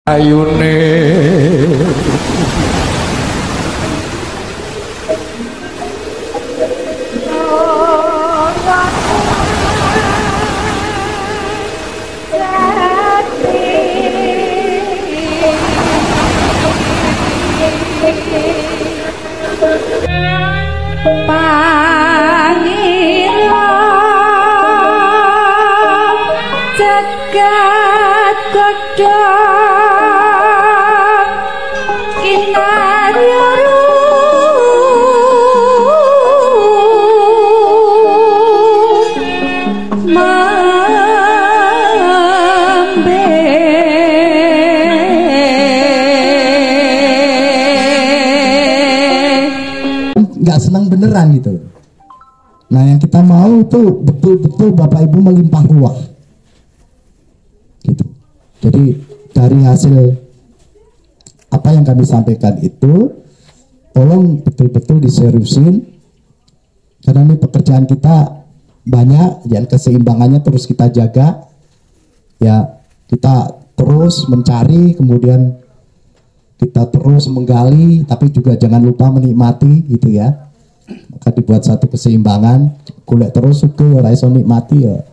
ayune Pangila jagat kodhok kinaryu mambe nggak senang beneran gitu. Nah yang kita mau itu betul-betul Bapak Ibu melimpah ruah gitu. Jadi dari hasil apa yang kami sampaikan itu tolong betul-betul diseriusin, karena ini pekerjaan kita banyak dan keseimbangannya terus kita jaga ya. Kita terus mencari, kemudian kita terus menggali, tapi juga jangan lupa menikmati gitu ya. Maka dibuat satu keseimbangan, golek terus suku ora iso nikmati ya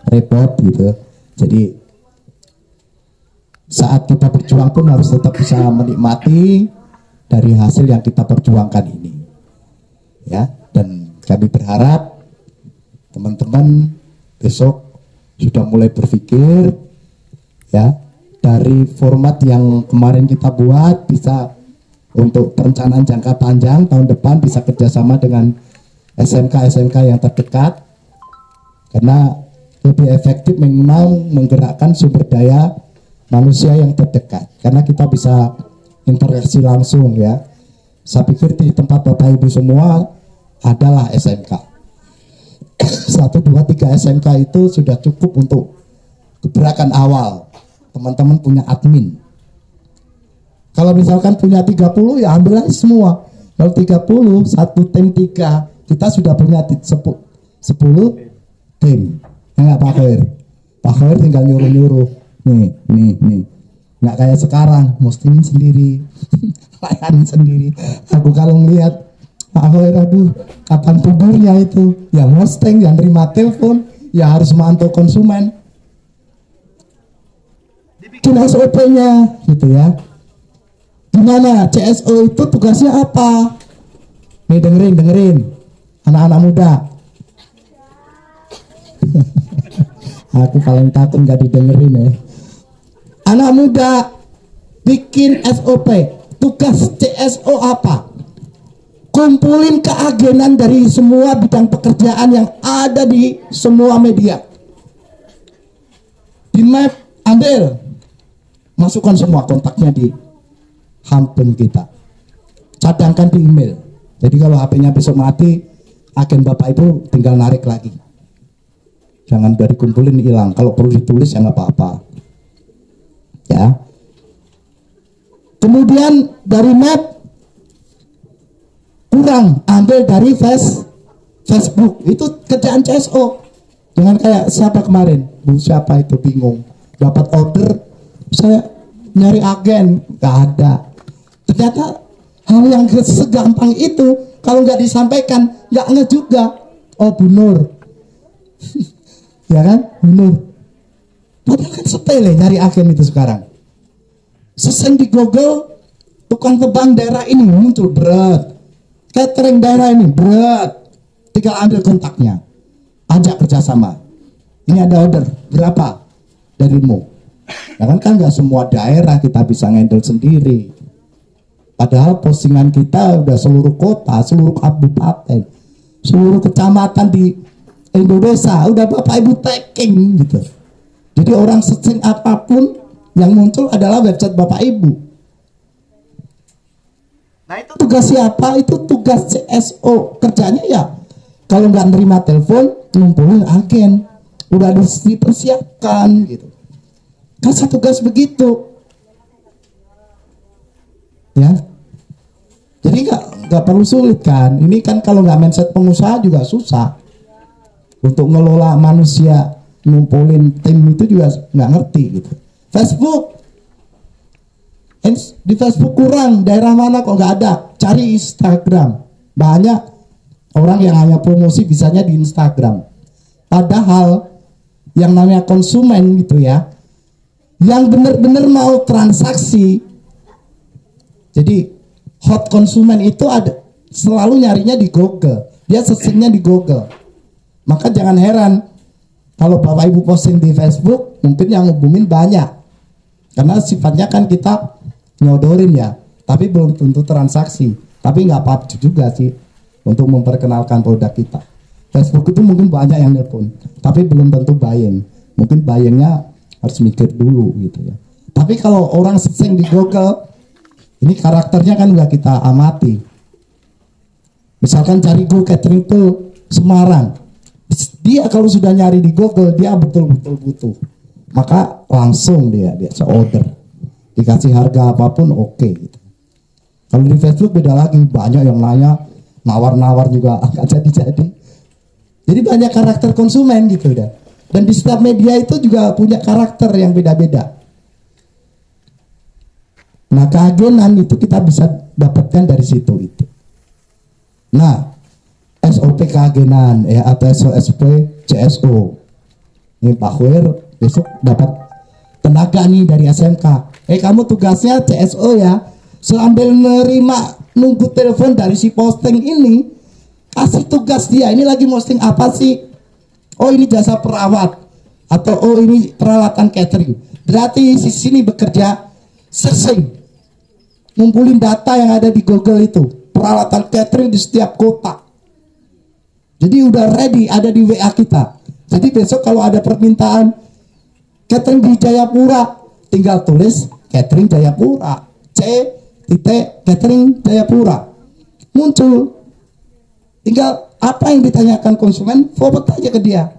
repot gitu. Jadi saat kita berjuang pun harus tetap bisa menikmati dari hasil yang kita perjuangkan ini ya. Dan kami berharap teman-teman besok sudah mulai berpikir ya, dari format yang kemarin kita buat bisa untuk perencanaan jangka panjang tahun depan bisa kerjasama dengan SMK-SMK yang terdekat, karena lebih efektif memang menggerakkan sumber daya manusia yang terdekat, karena kita bisa interaksi langsung ya. Saya pikir di tempat Bapak Ibu semua adalah SMK. 1, 2, 3 SMK itu sudah cukup untuk gebrakan awal. Teman-teman punya admin. Kalau misalkan punya 30 ya ambil aja semua. Kalau 30 satu tim 3, kita sudah punya 10 tim. Enggak Pak Khair. Pak Khair tinggal nyuruh-nyuruh. Nih. Enggak kayak sekarang, muslimin sendiri. Layani sendiri. Aku kalau ngelihat Pak Khair, aduh, kapan tubuhnya itu? Ya hosting, yang terima telepon, ya harus mantau konsumen. Bikin SOP-nya gitu ya. Gimana CSO itu tugasnya apa? Nih dengerin anak-anak muda. Aku paling takut nggak didengerin ya. Anak muda bikin SOP, tugas CSO apa? Kumpulin keagenan dari semua bidang pekerjaan yang ada di semua media. Di map, ambil, masukkan semua kontaknya di handphone kita, cadangkan di email. Jadi kalau HP-nya besok mati, agen Bapak Ibu tinggal narik lagi. Jangan dari kumpulin hilang. Kalau perlu ditulis ya nggak apa-apa. Ya. Kemudian dari map kurang, ambil dari Facebook. Itu kerjaan CSO. Jangan kayak siapa kemarin, siapa itu bingung. Dapat order, saya nyari agen, nggak ada. Ternyata hal yang segampang itu kalau nggak disampaikan nggak nge juga. Oh Bu Nur, ya kan Bu Nur. Padahal kan sepele nyari agen itu sekarang. Sesen di Google, tukang tebang daerah ini muncul, berat. Catering daerah ini, berat. Tinggal ambil kontaknya, ajak kerjasama. Ini ada order berapa darimu? Ya kan nggak semua daerah kita bisa ngendel sendiri. Padahal postingan kita udah seluruh kota, seluruh kabupaten, seluruh kecamatan di Indonesia udah Bapak Ibu tagging gitu. Jadi orang searching apapun yang muncul adalah website Bapak Ibu. Nah itu tugas siapa? Itu tugas CSO. Kerjanya ya kalau nggak nerima telepon, ngumpulin agen, udah dipersiapkan gitu. Kan satu tugas begitu. Ya, jadi nggak perlu sulit kan. Ini kan kalau nggak mindset pengusaha juga susah untuk ngelola manusia, ngumpulin tim itu juga nggak ngerti gitu. Facebook Di Facebook kurang, daerah mana kok nggak ada? Cari Instagram. Banyak orang yang hanya promosi bisanya di Instagram. Padahal yang namanya konsumen gitu ya, yang benar-benar mau transaksi. Jadi hot konsumen itu ada selalu nyarinya di Google. Dia searchingnya di Google. Maka jangan heran kalau Bapak Ibu posting di Facebook, mungkin yang ngubungin banyak. Karena sifatnya kan kita nyodorin ya, tapi belum tentu transaksi. Tapi nggak apa-apa juga sih untuk memperkenalkan produk kita. Facebook itu mungkin banyak yang nelpon, tapi belum tentu buying. Mungkin buyingnya harus mikir dulu gitu ya. Tapi kalau orang searching di Google, ini karakternya kan udah kita amati. Misalkan cari Go Catering Pool Semarang, dia kalau sudah nyari di Google, dia betul-betul butuh, maka langsung dia order. Dikasih harga apapun oke gitu. Kalau di Facebook beda lagi, banyak yang nanya, nawar-nawar juga nggak jadi-jadi. Jadi banyak karakter konsumen gitu dah. Dan di setiap media itu juga punya karakter yang beda-beda. Nah, keagenan itu kita bisa dapatkan dari situ itu. Nah, SOP keagenan ya, atau SOP CSO. Ini Pak Khuir besok dapat tenaga nih dari SMK. Kamu tugasnya CSO ya, sambil nerima nunggu telepon dari si posting ini, kasih tugas dia, ini lagi posting apa sih? Oh ini jasa perawat, atau oh ini peralatan catering. Berarti di sini bekerja searching, ngumpulin data yang ada di Google itu, peralatan catering di setiap kota. Jadi udah ready, ada di WA kita. Jadi besok kalau ada permintaan catering di Jayapura, tinggal tulis catering Jayapura, catering Jayapura, muncul. Tinggal apa yang ditanyakan konsumen, forward aja ke dia.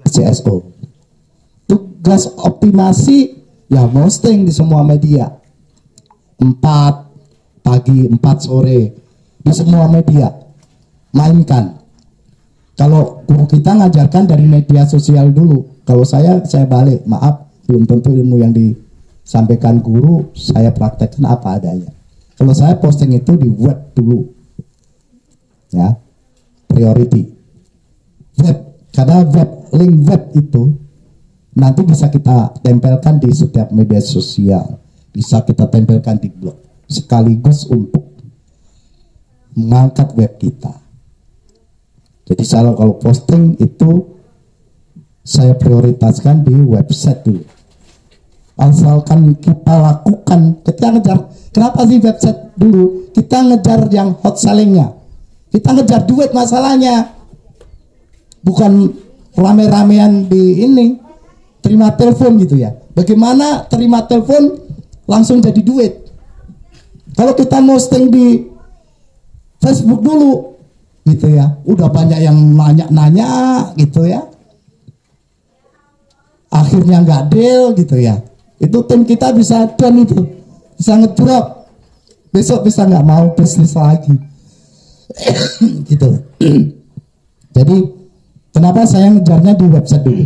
CSO. Tugas optimasi ya, posting di semua media. 4 pagi, 4 sore di semua media. Mainkan. Kalau guru kita ngajarkan dari media sosial dulu. Kalau saya balik, maaf, belum tentu ilmu yang disampaikan guru saya praktekkan apa adanya. Kalau saya posting itu di web dulu, ya, priority web, karena link web itu nanti bisa kita tempelkan di setiap media sosial, bisa kita tempelkan di blog, sekaligus untuk mengangkat web kita. Jadi kalau posting itu saya prioritaskan di website dulu. Asalkan kita lakukan, kita ngejar. Kenapa sih website dulu? Kita ngejar yang hot sellingnya. Kita ngejar duit masalahnya. Bukan rame-ramean di ini, terima telepon gitu ya. Bagaimana terima telepon langsung jadi duit? Kalau kita posting di Facebook dulu, gitu ya, udah banyak yang nanya-nanya gitu ya. Akhirnya nggak deal gitu ya. Itu tim kita bisa down itu, bisa ngedrop, besok bisa nggak mau bisnis lagi. Gitu. Jadi kenapa saya ngejarnya di website dulu?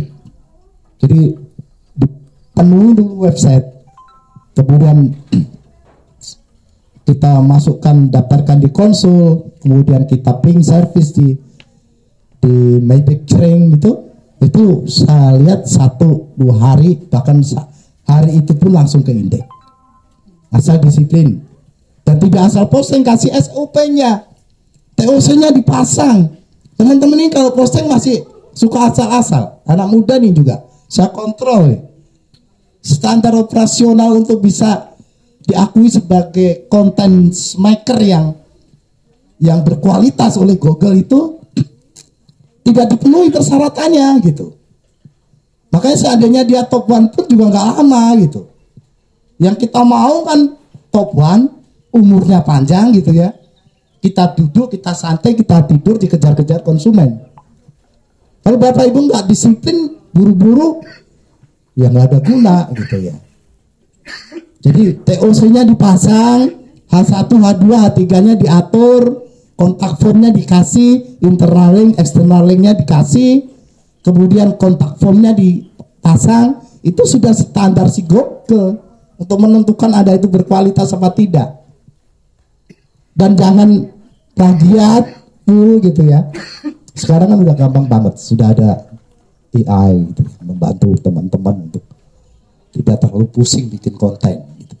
Jadi penuhi dulu website, kemudian kita masukkan, daftarkan di konsul, kemudian kita ping service di manufacturing gitu. Itu saya lihat 1-2 hari, bahkan hari itu pun langsung ke indeks. Asal disiplin dan tidak asal posting, kasih SOP-nya, TOC-nya dipasang. Teman-teman ini kalau posting masih suka asal-asal, anak muda nih juga saya kontrol nih. Standar operasional untuk bisa diakui sebagai content maker yang berkualitas oleh Google itu tidak dipenuhi persyaratannya gitu. Makanya seandainya dia top 1 pun juga nggak lama gitu. Yang kita mau kan top 1, umurnya panjang gitu ya. Kita duduk, kita santai, kita tidur, dikejar-kejar konsumen. Kalau Bapak Ibu nggak disiplin, buru-buru, ya nggak ada guna gitu ya. Jadi TOC-nya dipasang, H1, H2, H3-nya diatur, kontak formnya dikasih, internal link, external linknya dikasih, kemudian kontak formnya dipasang, Itu sudah standar si Google untuk menentukan Anda itu berkualitas apa tidak. Dan jangan plagiat full gitu ya. Sekarang kan udah gampang banget, sudah ada AI gitu, membantu teman-teman untuk tidak terlalu pusing bikin konten gitu.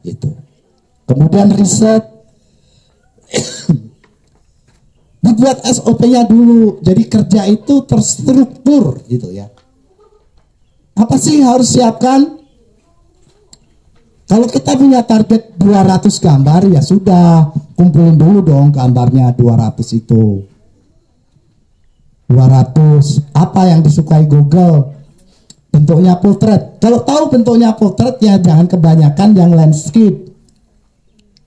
Gitu. Kemudian riset dibuat SOP-nya dulu. Jadi kerja itu terstruktur gitu ya. Apa sih yang harus siapkan? Kalau kita punya target 200 gambar, ya sudah, kumpulin dulu dong gambarnya 200 itu. 200, apa yang disukai Google? Bentuknya portrait. Kalau tahu bentuknya portrait, ya jangan kebanyakan yang landscape.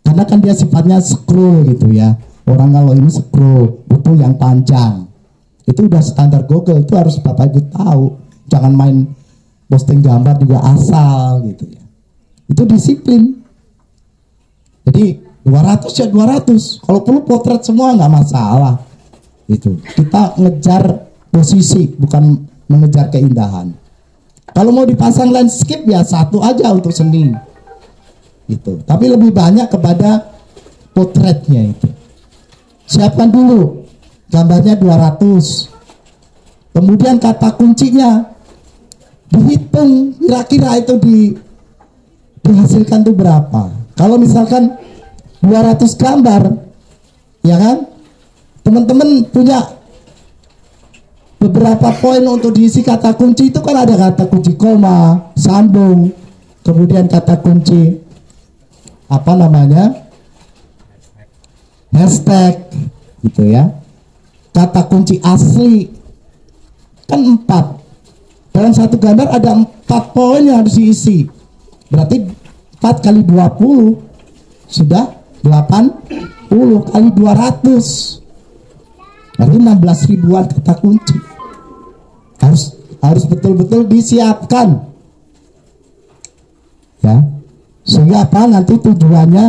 Karena kan dia sifatnya scroll gitu ya. Orang kalau ini scroll, butuh yang panjang. Itu udah standar Google, itu harus Bapak Ibu tahu. Jangan main posting gambar juga asal gitu ya. Itu disiplin. Jadi 200 ya 200. Kalau perlu potret semua nggak masalah. Itu kita ngejar posisi, bukan mengejar keindahan. Kalau mau dipasang landscape ya satu aja untuk seni. Itu. Tapi lebih banyak kepada potretnya itu. Siapkan dulu gambarnya 200. Kemudian kata kuncinya dihitung kira-kira itu dihasilkan tuh berapa. Kalau misalkan 200 gambar, ya kan, teman-teman punya beberapa poin untuk diisi kata kunci. Itu kan ada kata kunci koma, sambung, kemudian kata kunci apa namanya, hashtag gitu ya, kata kunci asli kan 4. Dalam satu gambar ada 4 poin yang harus diisi. Berarti 4 kali 20 sudah 80 kali 200. Berarti 16 ribuan kata kunci. Harus betul-betul disiapkan. Ya. Sehingga apa? Nanti tujuannya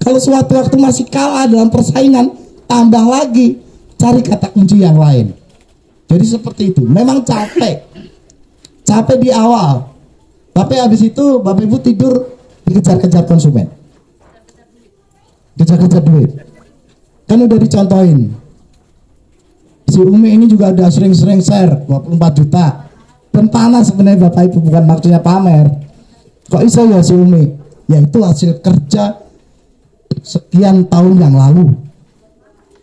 kalau suatu waktu masih kalah dalam persaingan, tambah lagi cari kata kunci yang lain. Jadi seperti itu. Memang capek di awal. Tapi habis itu Bapak Ibu tidur dikejar-kejar konsumen, kejar-kejar duit. Kan udah dicontohin. Si Umi ini juga udah sering-sering share 24 juta. Dan panas sebenarnya Bapak Ibu, bukan maksudnya pamer. Kok iso ya si Umi? Ya itu hasil kerja sekian tahun yang lalu.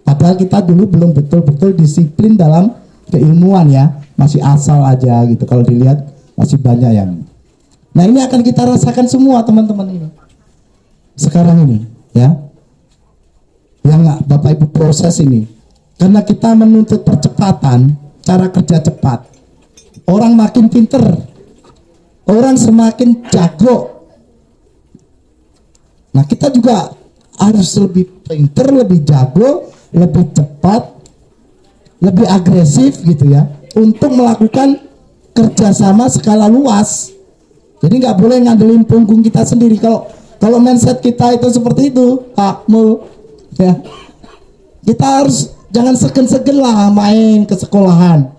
Padahal kita dulu belum betul-betul disiplin dalam keilmuan ya. Masih asal aja gitu. Kalau dilihat masih banyak yang. Nah ini akan kita rasakan semua teman-teman ini. Sekarang ini ya. Yang Bapak Ibu proses ini. Karena kita menuntut percepatan, cara kerja cepat. Orang makin pinter. Orang semakin jago. Nah kita juga harus lebih pinter, lebih jago, lebih cepat, lebih agresif gitu ya. Untuk melakukan kerjasama skala luas. Jadi nggak boleh ngandelin punggung kita sendiri. Kalau mindset kita itu seperti itu, Pak Mul, ya kita harus jangan segen-segen lah main ke sekolahan,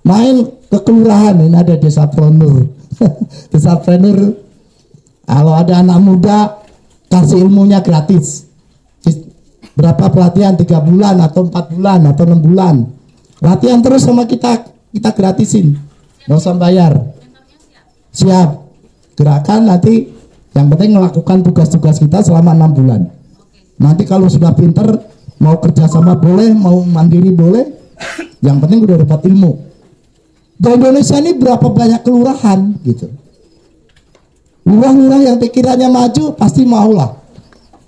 main ke kelurahan. Ini ada desa preneur, desa preneur. Kalau ada anak muda kasih ilmunya gratis. Berapa pelatihan? 3 bulan atau 4 bulan atau 6 bulan. Latihan terus sama kita gratisin, nggak usah bayar. Siap. Gerakan nanti yang penting melakukan tugas-tugas kita selama 6 bulan. Nanti kalau sudah pinter, mau kerjasama boleh, mau mandiri boleh. Yang penting udah dapat ilmu. Di Indonesia ini berapa banyak kelurahan gitu. Lurah-lurah yang pikirannya maju pasti maulah.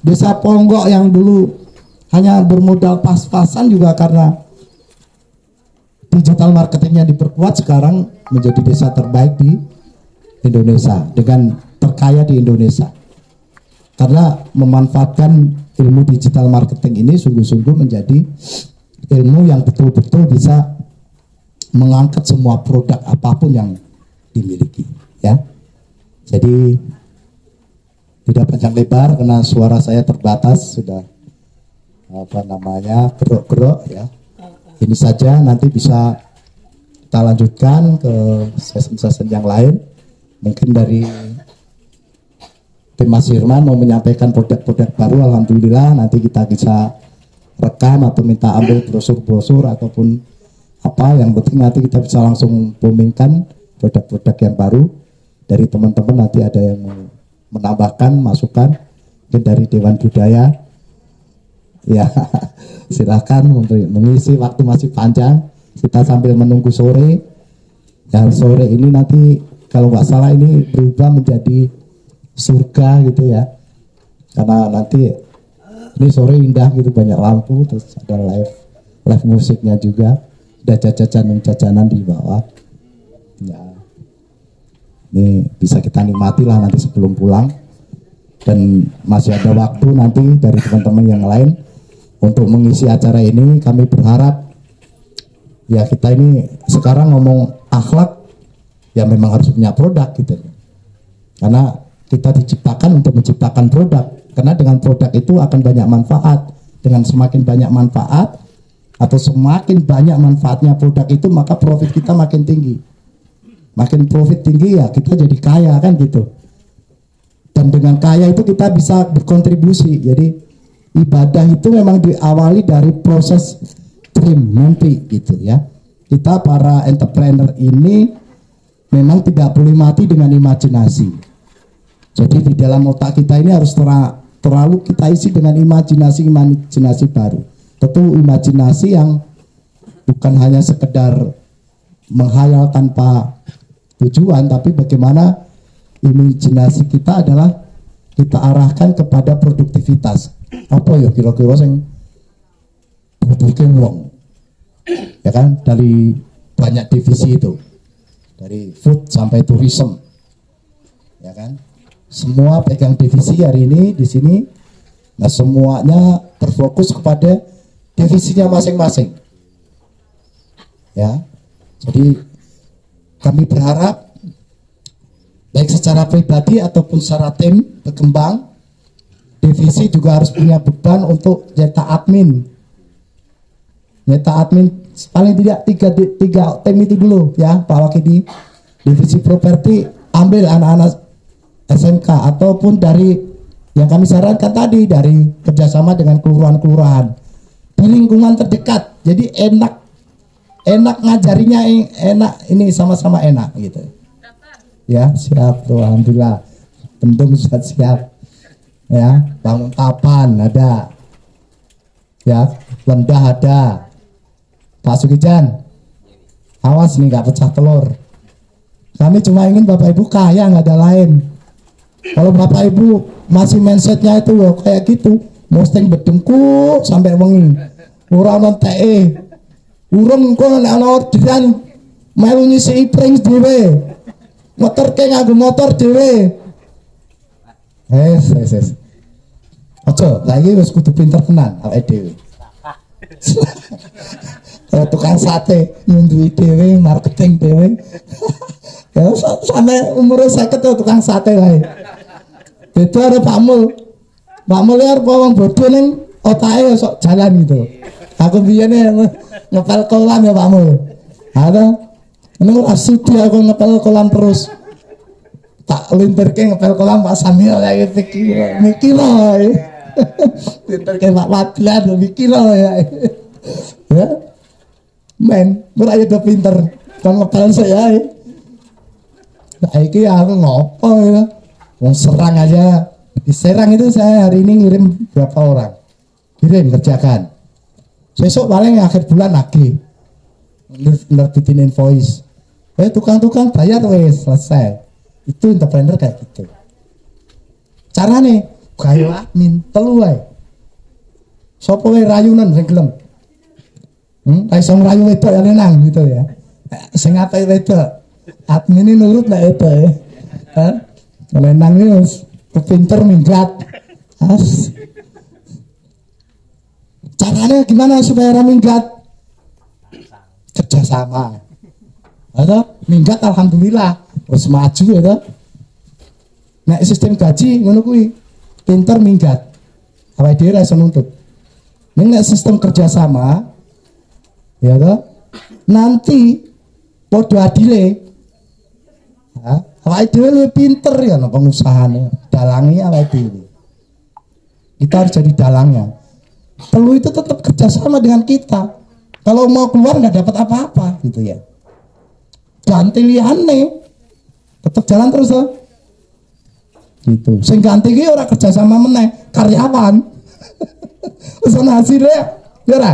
Desa Ponggok yang dulu hanya bermodal pas-pasan juga karena digital marketingnya diperkuat, sekarang menjadi desa terbaik di Indonesia, dengan terkaya di Indonesia. Karena memanfaatkan ilmu digital marketing ini sungguh-sungguh menjadi ilmu yang betul-betul bisa mengangkat semua produk apapun yang dimiliki, ya. Jadi tidak panjang lebar karena suara saya terbatas, sudah apa namanya, gerok-gerok ya. Ini saja, nanti bisa kita lanjutkan ke session-session yang lain. Mungkin dari tim Mas Firman mau menyampaikan produk-produk baru, alhamdulillah nanti kita bisa rekam atau minta ambil brosur-brosur ataupun apa, yang penting nanti kita bisa langsung boomingkan produk-produk yang baru dari teman-teman. Nanti ada yang mau menambahkan masukan mungkin dari Dewan Budaya ya. Silakan untuk mengisi waktu masih panjang, kita sambil menunggu sore ya. Sore ini nanti kalau nggak salah ini berubah menjadi surga gitu ya, karena nanti ini sore indah gitu, banyak lampu, terus ada live musiknya juga, ada jajanan di bawah ya. Ini bisa kita nikmati lah nanti sebelum pulang, dan masih ada waktu nanti dari teman-teman yang lain untuk mengisi acara ini. Kami berharap ya, kita ini sekarang ngomong akhlak ya memang harus punya produk gitu, karena kita diciptakan untuk menciptakan produk. Karena dengan produk itu akan banyak manfaat. Dengan semakin banyak manfaat atau semakin banyak manfaatnya produk itu, maka profit kita makin tinggi. Makin profit tinggi ya kita jadi kaya kan gitu. Dan dengan kaya itu kita bisa berkontribusi. Jadi ibadah itu memang diawali dari proses dream mimpi gitu ya. Kita para entrepreneur ini memang tidak boleh mati dengan imajinasi. Jadi di dalam otak kita ini harus terlalu kita isi dengan imajinasi baru. Tentu imajinasi yang bukan hanya sekedar menghayal tanpa tujuan, tapi bagaimana imajinasi kita adalah kita arahkan kepada produktivitas. Apa ya kira-kira yang butuhkan uang, ya kan, dari banyak divisi itu, dari food sampai tourism, ya kan. Semua pegang divisi hari ini di sini. Nah, semuanya terfokus kepada divisinya masing-masing. Ya. Jadi kami berharap baik secara pribadi ataupun secara tim berkembang, divisi juga harus punya beban untuk nyetak admin. Nyetak admin paling tidak tiga tim itu dulu ya, Pak Wakidi. Divisi properti ambil anak-anak SMK ataupun dari yang kami sarankan tadi, dari kerjasama dengan kelurahan-kelurahan di lingkungan terdekat. Jadi enak ngajarinya, enak, ini sama-sama enak gitu ya. Siap tuh, alhamdulillah. Bendung sudah siap ya. Bangun Tapan ada ya, Lendah ada. Pak Sugijan, awas nih nggak pecah telur. Kami cuma ingin Bapak Ibu kaya, nggak ada lain. Kalau Bapak Ibu masih mindsetnya itu loh, kayak gitu, mosting bedengku sampai wengi, urang TE, urung kok ana orderan melu nyisi pring dhewe, motorke nganggo motor dhewe. Yes. Ojo, lagi wis kudu pinter tenan awake dhewe. Tukang sate nyundui dhewe, marketing dhewe. Ya sampai umur 50 tuh tukang sate wae. Itu ada Pak Mul ya, wong bodoh ning otake sok jalan gitu. Aku biyene ngepel kolam ya Pak Mul. Ada meneng ora sudi aku ngepel kolam terus. Tak linterke ngepel kolam Pak Samil kayak mikir loh. Linterke Pak Wadlan mikir loh ya. Ya. Men, ora ya pinter. Kon ngepel saya. Nah, iki aku ngopo ya. Wong Serang aja, di Serang itu saya hari ini ngirim berapa orang, kirim kerjakan. Besok paling akhir bulan lagi nerbitin invoice. Tukang-tukang bayar wes selesai. Itu entrepreneur kayak gitu. Carane gayo admin telu wae. Sopo wae rayunan sing gelem. Iso ngrayu wedok ya lenang gitu ya. Sing apik wedok. Admin ini nurut nek itu ya. Lenang ini kepinter minggat. Caranya gimana supaya orang minggat? Kerjasama. Atau minggat alhamdulillah harus maju ya. Nek sistem gaji ngono kuwi pinter minggat. Awake dhewe iso nuntut. Nek sistem kerjasama ya toh, nanti podo adile. Awake dhewe luwih pinter ya no pengusahane. Dalangnya awake dhewe. Kita harus jadi dalangnya. Perlu itu tetap kerjasama dengan kita. Kalau mau keluar nggak dapat apa-apa gitu ya. Ganti liyane. Tetap jalan terus loh. Gitu. Sing ganti ki ora kerjasama meneh, karyawan. Wis ana hasilnya, ya ora?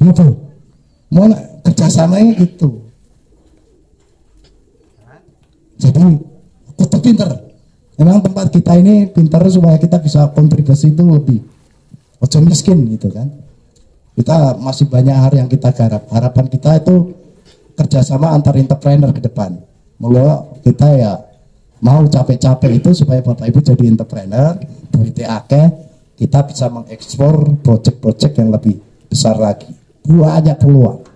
Gitu. Mau kerjasamanya gitu. Jadi kudu pinter. Memang tempat kita ini pinter supaya kita bisa kontribusi itu lebih. Ojo miskin gitu kan. Kita masih banyak hal yang kita garap. Harapan kita itu kerjasama antar entrepreneur ke depan. Mula kita ya mau capek-capek itu supaya Bapak Ibu jadi entrepreneur, duitnya akeh, kita bisa mengekspor project-project yang lebih besar lagi. Banyak peluang.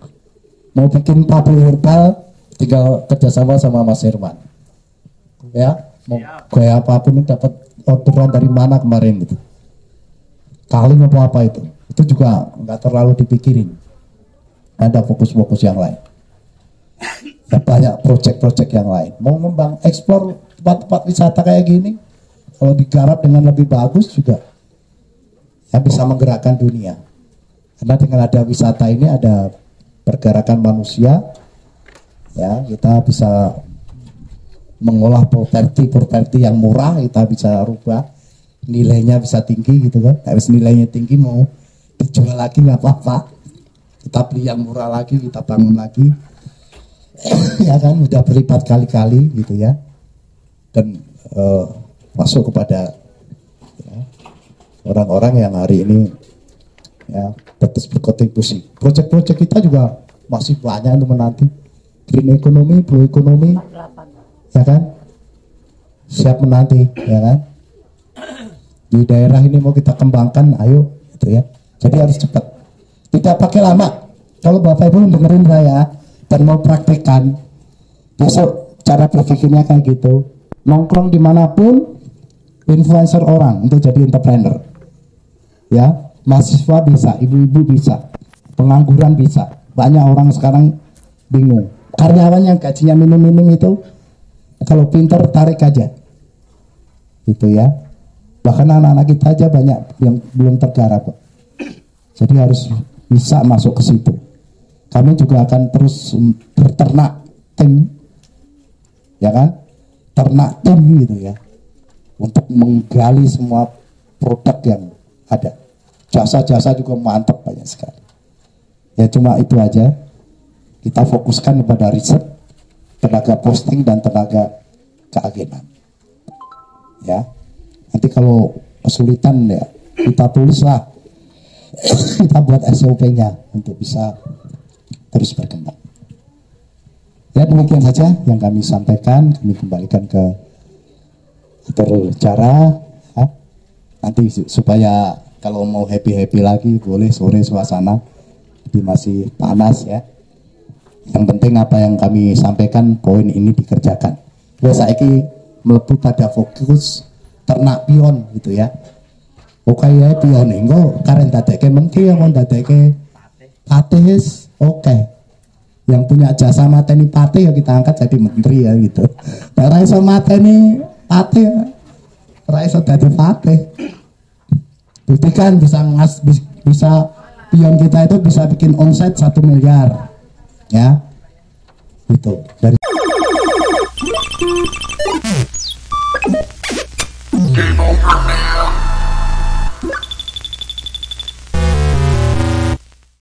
Mau bikin pabrik herbal, tinggal kerjasama sama Mas Herman. Ya, mau kayak apapun dapat orderan dari mana kemarin gitu. Kali apa itu juga nggak terlalu dipikirin. Ada fokus-fokus yang lain. Ya, banyak proyek-proyek yang lain. Mau ngembang ekspor tempat-tempat wisata kayak gini, kalau digarap dengan lebih bagus juga, ya bisa menggerakkan dunia. Karena dengan ada wisata ini ada pergerakan manusia, ya kita bisa mengolah properti yang murah, kita bisa rubah nilainya bisa tinggi gitu kan. Habis nilainya tinggi mau dijual lagi nggak apa-apa, kita beli yang murah lagi, kita bangun lagi. Ya kan udah berlipat kali-kali gitu ya, dan masuk kepada ya, orang-orang yang hari ini ya terus berkontribusi. Proyek-proyek kita juga masih banyak untuk menanti. Green ekonomi, blue ekonomi, ya kan siap menanti, ya kan di daerah ini mau kita kembangkan, ayo gitu ya. Jadi harus cepat, tidak pakai lama. Kalau Bapak Ibu dengerin saya dan mau praktekkan, besok cara berpikirnya kayak gitu, nongkrong dimanapun, influencer orang untuk jadi entrepreneur, ya mahasiswa bisa, ibu-ibu bisa, pengangguran bisa. Banyak orang sekarang bingung, karyawan yang gajinya minim-minim itu kalau pinter tarik aja gitu ya. Bahkan anak-anak kita aja banyak yang belum tergarap, jadi harus bisa masuk ke situ. Kami juga akan terus berternak tim, ya kan, ternak tim gitu ya, untuk menggali semua produk yang ada. Jasa-jasa juga mantap banyak sekali. Ya cuma itu aja, kita fokuskan kepada riset, tenaga posting dan tenaga keagenan. Ya, nanti kalau kesulitan ya kita tulislah, kita buat SOP-nya untuk bisa terus berkembang. Ya demikian saja yang kami sampaikan, kami kembalikan ke atur cara ya. Nanti supaya kalau mau happy lagi boleh sore suasana, jadi masih panas ya. Yang penting apa yang kami sampaikan, poin ini dikerjakan. Biasa ini melepuh pada fokus ternak pion gitu ya. Oke ya pion enggak karen dadeke menteri yang mau dadeke patis. Oke. Yang punya jasa mateni pati ya kita angkat jadi menteri ya gitu. Ora iso mateni pati, ora iso dadi pati. Buktikan bisa pion kita itu bisa bikin omset 1 miliar. Ya. Itu dari Game over, man.